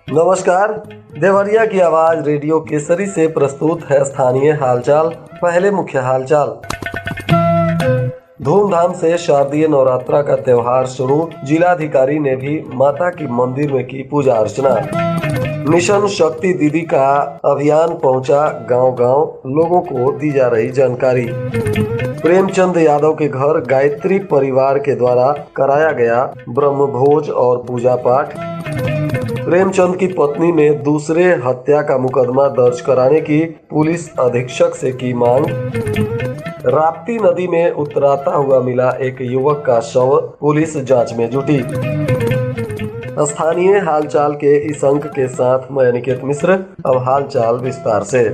नमस्कार। देवरिया की आवाज रेडियो केसरी से प्रस्तुत है स्थानीय हालचाल। पहले मुख्य हालचाल। धूमधाम से शारदीय नवरात्रा का त्योहार शुरू। जिलाधिकारी ने भी माता की मंदिर में की पूजा अर्चना। मिशन शक्ति दीदी का अभियान पहुंचा गांव-गांव, लोगों को दी जा रही जानकारी। प्रेमचंद यादव के घर गायत्री परिवार के द्वारा कराया गया ब्रह्मभोज और पूजा पाठ। प्रेमचंद की पत्नी ने दूसरे हत्या का मुकदमा दर्ज कराने की पुलिस अधीक्षक से की मांग। राप्ती नदी में उतराता हुआ मिला एक युवक का शव, पुलिस जांच में जुटी। स्थानीय हालचाल के इस अंक के साथ मैं अनिकेत मिश्र। अब हालचाल विस्तार से।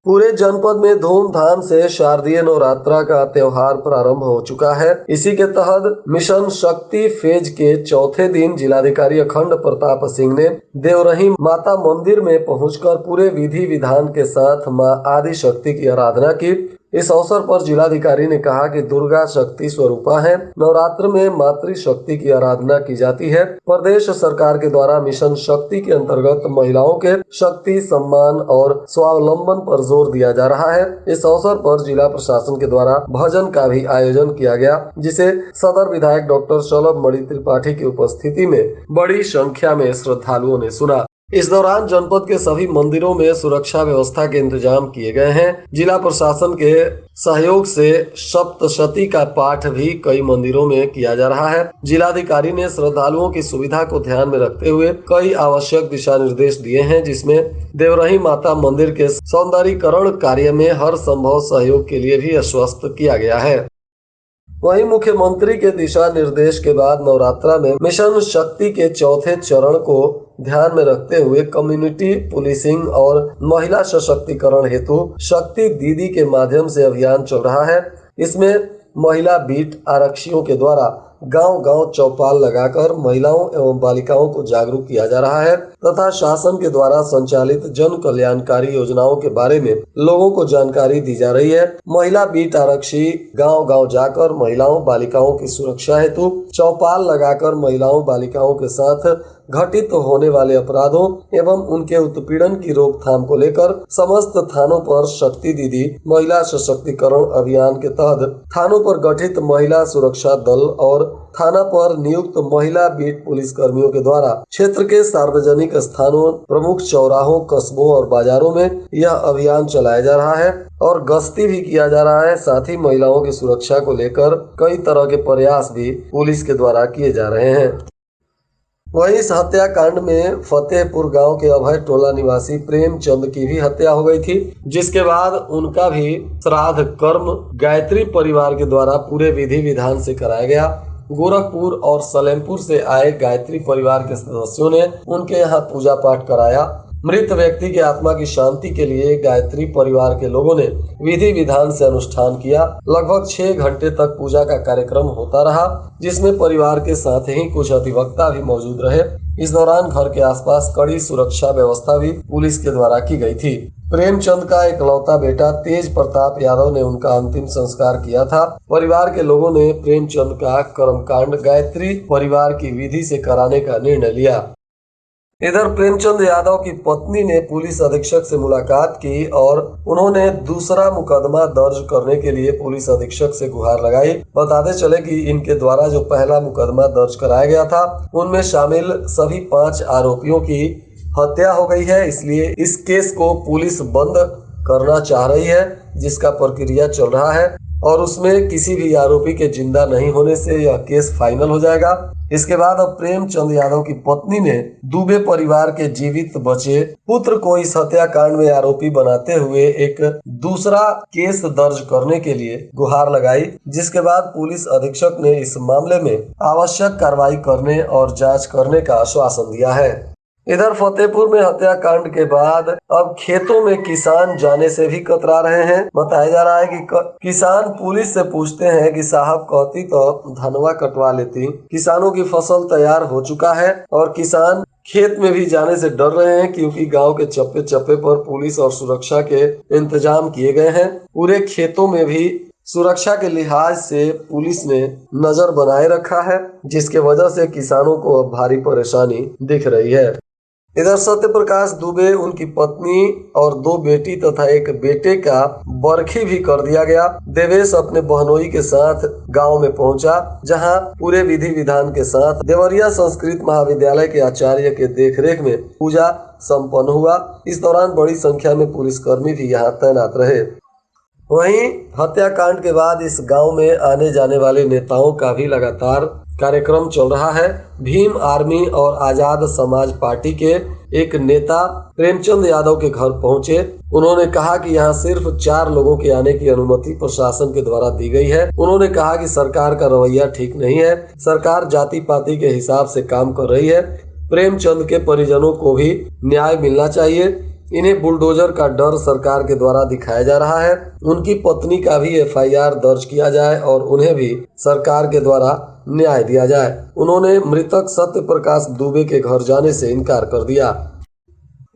पूरे जनपद में धूमधाम से शारदीय नवरात्रा का त्योहार प्रारंभ हो चुका है। इसी के तहत मिशन शक्ति फेज के चौथे दिन जिलाधिकारी अखंड प्रताप सिंह ने देवरही माता मंदिर में पहुंचकर पूरे विधि विधान के साथ मां आदि शक्ति की आराधना की। इस अवसर पर जिलाधिकारी ने कहा कि दुर्गा शक्ति स्वरूपा है। नवरात्र में मातृ शक्ति की आराधना की जाती है। प्रदेश सरकार के द्वारा मिशन शक्ति के अंतर्गत महिलाओं के शक्ति, सम्मान और स्वावलंबन पर जोर दिया जा रहा है। इस अवसर पर जिला प्रशासन के द्वारा भजन का भी आयोजन किया गया, जिसे सदर विधायक डॉक्टर शलभ मणि त्रिपाठी की उपस्थिति में बड़ी संख्या में श्रद्धालुओं ने सुना। इस दौरान जनपद के सभी मंदिरों में सुरक्षा व्यवस्था के इंतजाम किए गए हैं। जिला प्रशासन के सहयोग से सप्तशती का पाठ भी कई मंदिरों में किया जा रहा है। जिलाधिकारी ने श्रद्धालुओं की सुविधा को ध्यान में रखते हुए कई आवश्यक दिशा निर्देश दिए हैं, जिसमें देवरही माता मंदिर के सौंदर्यीकरण कार्य में हर संभव सहयोग के लिए भी आश्वस्त किया गया है। वहीं मुख्यमंत्री के दिशा निर्देश के बाद नवरात्रा में मिशन शक्ति के चौथे चरण को ध्यान में रखते हुए कम्युनिटी पुलिसिंग और महिला सशक्तिकरण हेतु शक्ति दीदी के माध्यम से अभियान चल रहा है। इसमें महिला बीट आरक्षियों के द्वारा गांव-गांव चौपाल लगाकर महिलाओं एवं बालिकाओं को जागरूक किया जा रहा है तथा शासन के द्वारा संचालित जन कल्याणकारी योजनाओं के बारे में लोगों को जानकारी दी जा रही है। महिला बीट आरक्षी गांव-गांव जाकर महिलाओं बालिकाओं की सुरक्षा हेतु चौपाल लगाकर महिलाओं बालिकाओं के साथ घटित होने वाले अपराधों एवं उनके उत्पीड़न की रोकथाम को लेकर समस्त थानों पर शक्ति दीदी महिला सशक्तिकरण अभियान के तहत थानों पर गठित महिला सुरक्षा दल और थाना पर नियुक्त महिला बीट पुलिस कर्मियों के द्वारा क्षेत्र के सार्वजनिक स्थानों, प्रमुख चौराहों, कस्बों और बाजारों में यह अभियान चलाया जा रहा है और गश्ती भी किया जा रहा है। साथ ही महिलाओं की सुरक्षा को लेकर कई तरह के प्रयास भी पुलिस के द्वारा किए जा रहे हैं। वहीं इस हत्याकांड में फतेहपुर गांव के अभय टोला निवासी प्रेमचंद की भी हत्या हो गई थी, जिसके बाद उनका भी श्राद्ध कर्म गायत्री परिवार के द्वारा पूरे विधि विधान से कराया गया। गोरखपुर और सलेमपुर से आए गायत्री परिवार के सदस्यों ने उनके यहाँ पूजा पाठ कराया। मृत व्यक्ति की आत्मा की शांति के लिए गायत्री परिवार के लोगों ने विधि विधान से अनुष्ठान किया। लगभग 6 घंटे तक पूजा का कार्यक्रम होता रहा, जिसमें परिवार के साथ ही कुछ अधिवक्ता भी मौजूद रहे। इस दौरान घर के आसपास कड़ी सुरक्षा व्यवस्था भी पुलिस के द्वारा की गई थी। प्रेमचंद का इकलौता बेटा तेज प्रताप यादव ने उनका अंतिम संस्कार किया था। परिवार के लोगों ने प्रेमचंद का कर्मकांड गायत्री परिवार की विधि से कराने का निर्णय लिया। इधर प्रेमचंद यादव की पत्नी ने पुलिस अधीक्षक से मुलाकात की और उन्होंने दूसरा मुकदमा दर्ज करने के लिए पुलिस अधीक्षक से गुहार लगाई। बताते चले कि इनके द्वारा जो पहला मुकदमा दर्ज कराया गया था, उनमें शामिल सभी 5 आरोपियों की हत्या हो गई है। इसलिए इस केस को पुलिस बंद करना चाह रही है, जिसका प्रक्रिया चल रहा है और उसमें किसी भी आरोपी के जिंदा नहीं होने से यह केस फाइनल हो जाएगा। इसके बाद अब प्रेमचंद यादव की पत्नी ने दुबे परिवार के जीवित बचे पुत्र को इस हत्याकांड में आरोपी बनाते हुए एक दूसरा केस दर्ज करने के लिए गुहार लगाई, जिसके बाद पुलिस अधीक्षक ने इस मामले में आवश्यक कार्रवाई करने और जांच करने का आश्वासन दिया है। इधर फतेहपुर में हत्याकांड के बाद अब खेतों में किसान जाने से भी कतरा रहे हैं। बताया जा रहा है कि किसान पुलिस से पूछते हैं कि साहब कहती तो धनवा कटवा लेती। किसानों की फसल तैयार हो चुका है और किसान खेत में भी जाने से डर रहे हैं, क्योंकि गांव के चप्पे चप्पे पर पुलिस और सुरक्षा के इंतजाम किए गए हैं। पूरे खेतों में भी सुरक्षा के लिहाज से पुलिस ने नजर बनाए रखा है, जिसके वजह से किसानों को अब भारी परेशानी दिख रही है। इधर सत्य प्रकाश दुबे, उनकी पत्नी और 2 बेटी तथा एक बेटे का बरखी भी कर दिया गया। देवेश अपने बहनोई के साथ गांव में पहुंचा, जहां पूरे विधि विधान के साथ देवरिया संस्कृत महाविद्यालय के आचार्य के देखरेख में पूजा संपन्न हुआ। इस दौरान बड़ी संख्या में पुलिसकर्मी भी यहां तैनात रहे। वहीं हत्याकांड के बाद इस गांव में आने जाने वाले नेताओं का भी लगातार कार्यक्रम चल रहा है। भीम आर्मी और आजाद समाज पार्टी के एक नेता प्रेमचंद यादव के घर पहुंचे। उन्होंने कहा कि यहां सिर्फ 4 लोगों के आने की अनुमति प्रशासन के द्वारा दी गई है। उन्होंने कहा कि सरकार का रवैया ठीक नहीं है, सरकार जाति पाति के हिसाब से काम कर रही है। प्रेमचंद के परिजनों को भी न्याय मिलना चाहिए। इन्हें बुलडोजर का डर सरकार के द्वारा दिखाया जा रहा है। उनकी पत्नी का भी FIR दर्ज किया जाए और उन्हें भी सरकार के द्वारा न्याय दिया जाए। उन्होंने मृतक सत्य प्रकाश दुबे के घर जाने से इनकार कर दिया।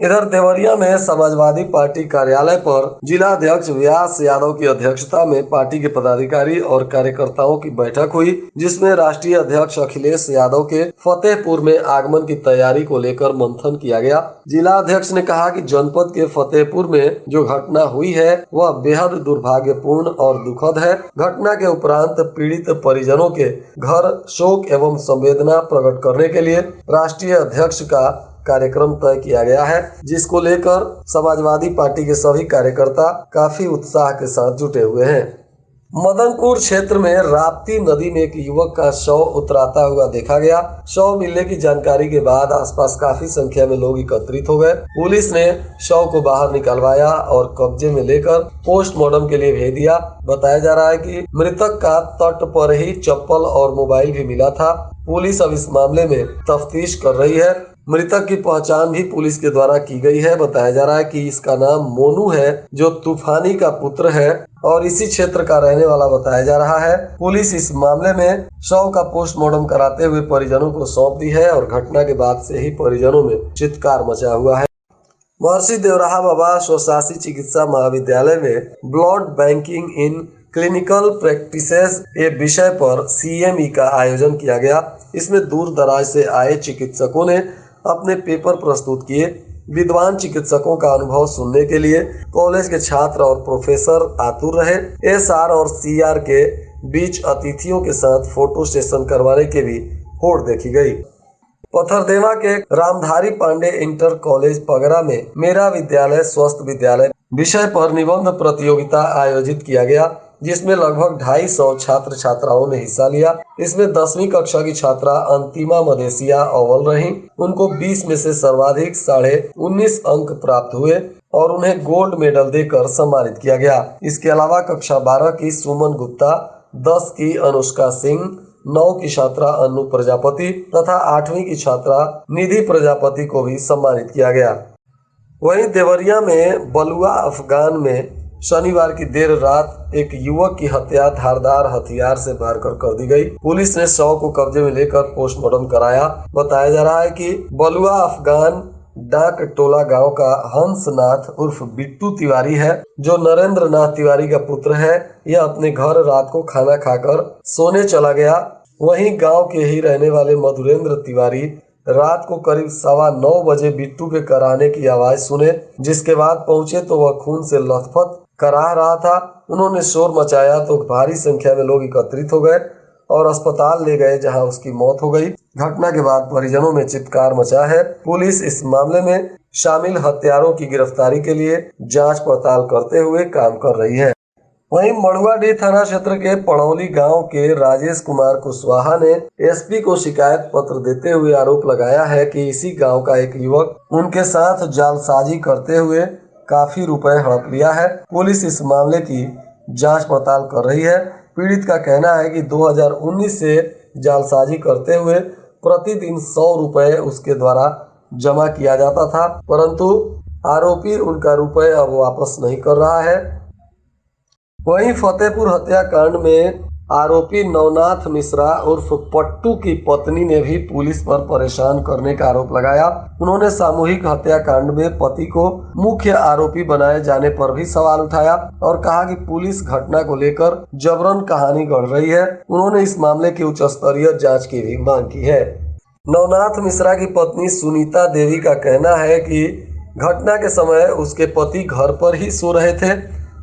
इधर देवरिया में समाजवादी पार्टी कार्यालय पर जिला अध्यक्ष व्यास यादव की अध्यक्षता में पार्टी के पदाधिकारी और कार्यकर्ताओं की बैठक हुई, जिसमें राष्ट्रीय अध्यक्ष अखिलेश यादव के फतेहपुर में आगमन की तैयारी को लेकर मंथन किया गया। जिला अध्यक्ष ने कहा कि जनपद के फतेहपुर में जो घटना हुई है वह बेहद दुर्भाग्यपूर्ण और दुखद है। घटना के उपरांत पीड़ित परिजनों के घर शोक एवं संवेदना प्रकट करने के लिए राष्ट्रीय अध्यक्ष का कार्यक्रम तय किया गया है, जिसको लेकर समाजवादी पार्टी के सभी कार्यकर्ता काफी उत्साह के साथ जुटे हुए हैं। मदनपुर क्षेत्र में राप्ती नदी में एक युवक का शव उतराता हुआ देखा गया। शव मिलने की जानकारी के बाद आसपास काफी संख्या में लोग एकत्रित हो गए। पुलिस ने शव को बाहर निकलवाया और कब्जे में लेकर पोस्टमार्टम के लिए भेज दिया। बताया जा रहा है कि मृतक का तट पर ही चप्पल और मोबाइल भी मिला था। पुलिस अब इस मामले में तफ्तीश कर रही है। मृतक की पहचान भी पुलिस के द्वारा की गई है। बताया जा रहा है कि इसका नाम मोनू है, जो तूफानी का पुत्र है और इसी क्षेत्र का रहने वाला बताया जा रहा है। पुलिस इस मामले में शव का पोस्टमार्टम कराते हुए परिजनों को सौंप दी है और घटना के बाद से ही परिजनों में चित्कार मचा हुआ है। महर्षि देवराहा बाबा स्वशासी चिकित्सा महाविद्यालय में blood banking in clinical practices ये विषय पर CME का आयोजन किया गया। इसमें दूर दराज से आए चिकित्सकों ने अपने पेपर प्रस्तुत किए। विद्वान चिकित्सकों का अनुभव सुनने के लिए कॉलेज के छात्र और प्रोफेसर आतुर रहे। SR और CR के बीच अतिथियों के साथ फोटो सेशन करवाने की भी होड़ देखी गई। पथरदेवा के रामधारी पांडे इंटर कॉलेज पगरा में मेरा विद्यालय स्वस्थ विद्यालय विषय पर निबंध प्रतियोगिता आयोजित किया गया, जिसमें लगभग 250 छात्र छात्राओं ने हिस्सा लिया। इसमें 10वीं कक्षा की छात्रा अंतिमा मदेसिया अव्वल रहीं। उनको 20 में से सर्वाधिक 19.5 अंक प्राप्त हुए और उन्हें गोल्ड मेडल देकर सम्मानित किया गया। इसके अलावा कक्षा 12 की सुमन गुप्ता, 10 की अनुष्का सिंह, 9 की छात्रा अनु प्रजापति तथा 8वीं की छात्रा निधि प्रजापति को भी सम्मानित किया गया। वहीं देवरिया में बलुआ अफगान में शनिवार की देर रात एक युवक की हत्या धारदार हथियार से मारकर कर दी गई। पुलिस ने शव को कब्जे में लेकर पोस्टमार्टम कराया। बताया जा रहा है कि बलुआ अफगान डाक टोला गांव का हंसनाथ उर्फ बिट्टू तिवारी है, जो नरेंद्र नाथ तिवारी का पुत्र है। यह अपने घर रात को खाना खाकर सोने चला गया। वहीं गांव के ही रहने वाले मधुरेंद्र तिवारी रात को करीब 9:15 बजे बिट्टू के कराने की आवाज सुने, जिसके बाद पहुंचे तो वह खून से लथपथ कराह रहा था। उन्होंने शोर मचाया तो भारी संख्या में लोग एकत्रित हो गए और अस्पताल ले गए, जहां उसकी मौत हो गई। घटना के बाद परिजनों में चित्कार मचा है। पुलिस इस मामले में शामिल हत्यारों की गिरफ्तारी के लिए जांच पड़ताल करते हुए काम कर रही है। वहीं मड़ुआडीह थाना क्षेत्र के पड़ौली गांव के राजेश कुमार कुशवाहा ने SP को शिकायत पत्र देते हुए आरोप लगाया है कि इसी गांव का एक युवक उनके साथ जालसाजी करते हुए काफी रुपए हड़प लिया है। पुलिस इस मामले की जांच पड़ताल कर रही है। पीड़ित का कहना है कि 2019 से जालसाजी करते हुए प्रतिदिन 100 रुपए उसके द्वारा जमा किया जाता था, परंतु आरोपी उनका रुपए अब वापस नहीं कर रहा है। वहीं फतेहपुर हत्याकांड में आरोपी नवनाथ मिश्रा उर्फ पट्टू की पत्नी ने भी पुलिस पर परेशान करने का आरोप लगाया। उन्होंने सामूहिक हत्याकांड में पति को मुख्य आरोपी बनाए जाने पर भी सवाल उठाया और कहा कि पुलिस घटना को लेकर जबरन कहानी गढ़ रही है। उन्होंने इस मामले की उच्च स्तरीय जांच की भी मांग की है। नवनाथ मिश्रा की पत्नी सुनीता देवी का कहना है कि घटना के समय उसके पति घर पर ही सो रहे थे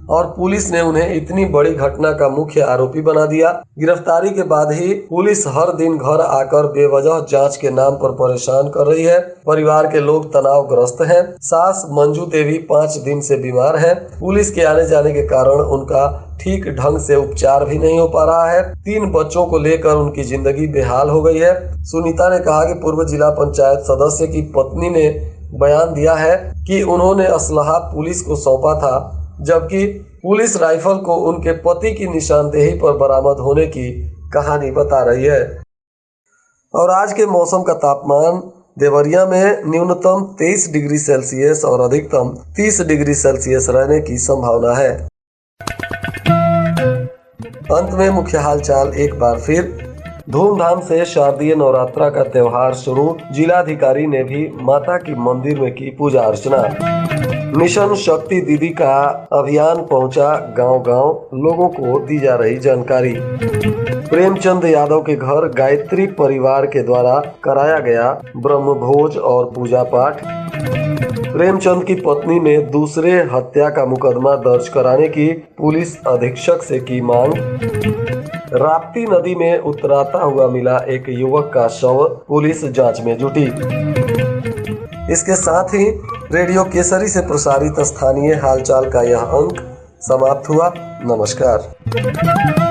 और पुलिस ने उन्हें इतनी बड़ी घटना का मुख्य आरोपी बना दिया। गिरफ्तारी के बाद ही पुलिस हर दिन घर आकर बेवजह जांच के नाम पर परेशान कर रही है। परिवार के लोग तनावग्रस्त हैं। सास मंजू देवी 5 दिन से बीमार है। पुलिस के आने जाने के कारण उनका ठीक ढंग से उपचार भी नहीं हो पा रहा है। 3 बच्चों को लेकर उनकी जिंदगी बेहाल हो गई है। सुनीता ने कहा कि पूर्व जिला पंचायत सदस्य की पत्नी ने बयान दिया है कि उन्होंने असलहा पुलिस को सौंपा था, जबकि पुलिस राइफल को उनके पति की निशानदेही पर बरामद होने की कहानी बता रही है। और आज के मौसम का तापमान देवरिया में न्यूनतम 23 डिग्री सेल्सियस और अधिकतम 30 डिग्री सेल्सियस रहने की संभावना है। अंत में मुख्य हालचाल एक बार फिर। धूमधाम से शारदीय नवरात्रा का त्योहार शुरू। जिलाधिकारी ने भी माता की मंदिर में की पूजा अर्चना। मिशन शक्ति दीदी का अभियान पहुंचा गांव-गांव, लोगों को दी जा रही जानकारी। प्रेमचंद यादव के घर गायत्री परिवार के द्वारा कराया गया ब्रह्मभोज और पूजा पाठ। प्रेमचंद की पत्नी ने दूसरे हत्या का मुकदमा दर्ज कराने की पुलिस अधीक्षक से की मांग। राप्ती नदी में उतराता हुआ मिला एक युवक का शव, पुलिस जांच में जुटी। इसके साथ ही रेडियो केसरी से प्रसारित स्थानीय हालचाल का यह अंक समाप्त हुआ। नमस्कार।